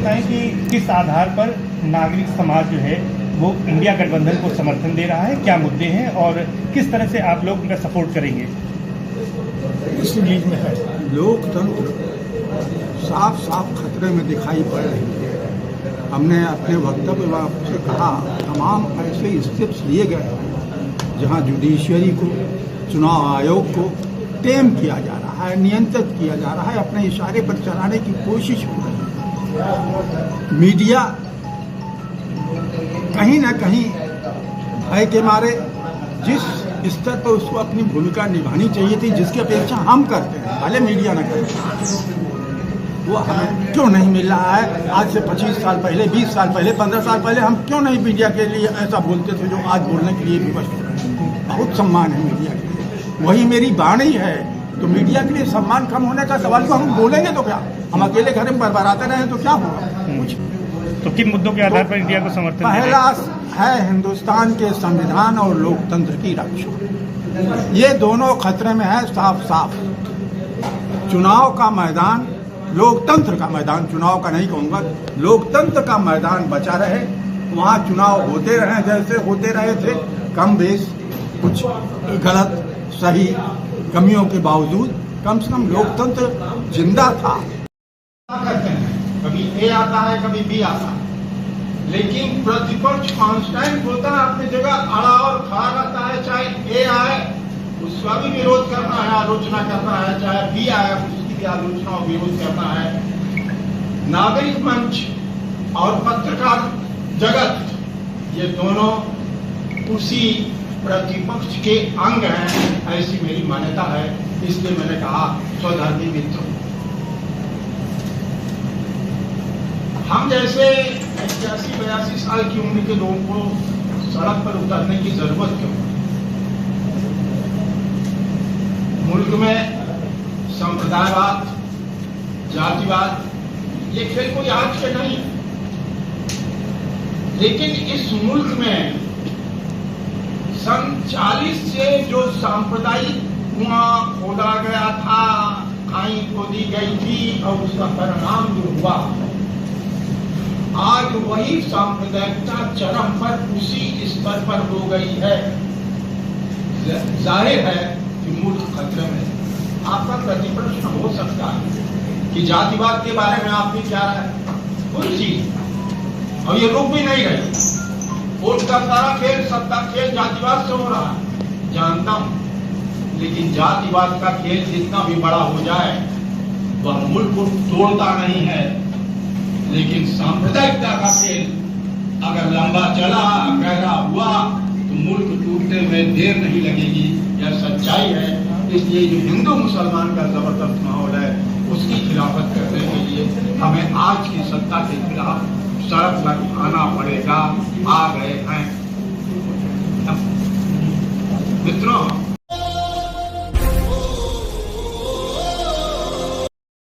बताएं कि किस आधार पर नागरिक समाज जो है वो इंडिया गठबंधन को समर्थन दे रहा है, क्या मुद्दे हैं और किस तरह से आप लोग उनका सपोर्ट करेंगे? इस रिलीज में है लोकतंत्र साफ साफ खतरे में दिखाई पड़ रही है। हमने अपने वक्तव्य में से कहा तमाम ऐसे स्टेप्स लिए गए हैं जहां जुडिशियरी को, चुनाव आयोग को टेम किया जा रहा है, नियंत्रित किया जा रहा है, अपने इशारे पर चलाने की कोशिश हो रही है। मीडिया कहीं ना कहीं भय के मारे जिस स्तर पर उसको अपनी भूमिका निभानी चाहिए थी, जिसकी अपेक्षा हम करते हैं, भले मीडिया न करे, वो हमें क्यों नहीं मिल रहा है। आज से 25 साल पहले, 20 साल पहले, 15 साल पहले हम क्यों नहीं मीडिया के लिए ऐसा बोलते थे जो आज बोलने के लिए विवश हो रहे हैं। बहुत सम्मान है मीडिया के लिए, वही मेरी वाणी है। तो मीडिया के लिए सम्मान कम होने का सवाल को हम बोलेंगे तो क्या, हम अकेले घर में बरबराते रहे तो क्या होगा कुछ। तो किन मुद्दों के आधार पर इंडिया को समर्थन? पहला है हिंदुस्तान के संविधान और लोकतंत्र की रक्षा, ये दोनों खतरे में है साफ साफ। चुनाव का मैदान, लोकतंत्र का मैदान, चुनाव का नहीं कहूँगा, लोकतंत्र का मैदान बचा रहे, वहाँ चुनाव होते रहे जैसे होते रहे थे, कम बेश कुछ गलत सही कमियों के बावजूद कम से कम लोकतंत्र जिंदा था। कभी ए आता है, कभी बी आता है, लेकिन प्रतिपक्ष कांस्टेंट होता है अपनी जगह, अड़ा और खड़ा रहता है। चाहे ए आए उसका भी विरोध करना है, आलोचना करना है, चाहे बी आए उसकी भी आलोचना और विरोध करना है। नागरिक मंच और पत्रकार जगत, ये दोनों उसी प्रतिपक्ष के अंग हैं, ऐसी मेरी मान्यता है। इसलिए मैंने कहा स्वधर्मी मित्रों, हम जैसे 81-82 साल की उम्र के लोगों को सड़क पर उतरने की जरूरत क्यों? मुल्क में संप्रदायवाद, जातिवाद, ये खेल कोई आज के नहीं, लेकिन इस मुल्क में सन 40 से जो सांप्रदायिक कुआं खोदा गया था, खाई खोदी गई थी और उसका परिणाम जो हुआ, आज वही सांप्रदायिकता चरम पर उसी स्तर पर हो गई है। जाहिर है कि मुल्क खतरे में। आपका प्रतिप्रश्न हो सकता है कि जातिवाद के बारे में आपकी क्या राय है? कोई चीज, और ये रुक भी नहीं रही। वोट का सारा खेल, सत्ता खेल जातिवाद से हो रहा है, जानता हूं, लेकिन जातिवाद का खेल जितना भी बड़ा हो जाए वह मुल्क को तोड़ता नहीं है, लेकिन सांप्रदायिकता का खेल अगर लंबा चला, गहरा हुआ, तो मुल्क टूटने में देर नहीं लगेगी। यह सच्चाई है। इसलिए जो हिंदू मुसलमान का जबरदस्त माहौल है, उसकी खिलाफत करने के लिए हमें आज की सत्ता के खिलाफ सड़क पर आना पड़ेगा। आ गए हैं मित्रों।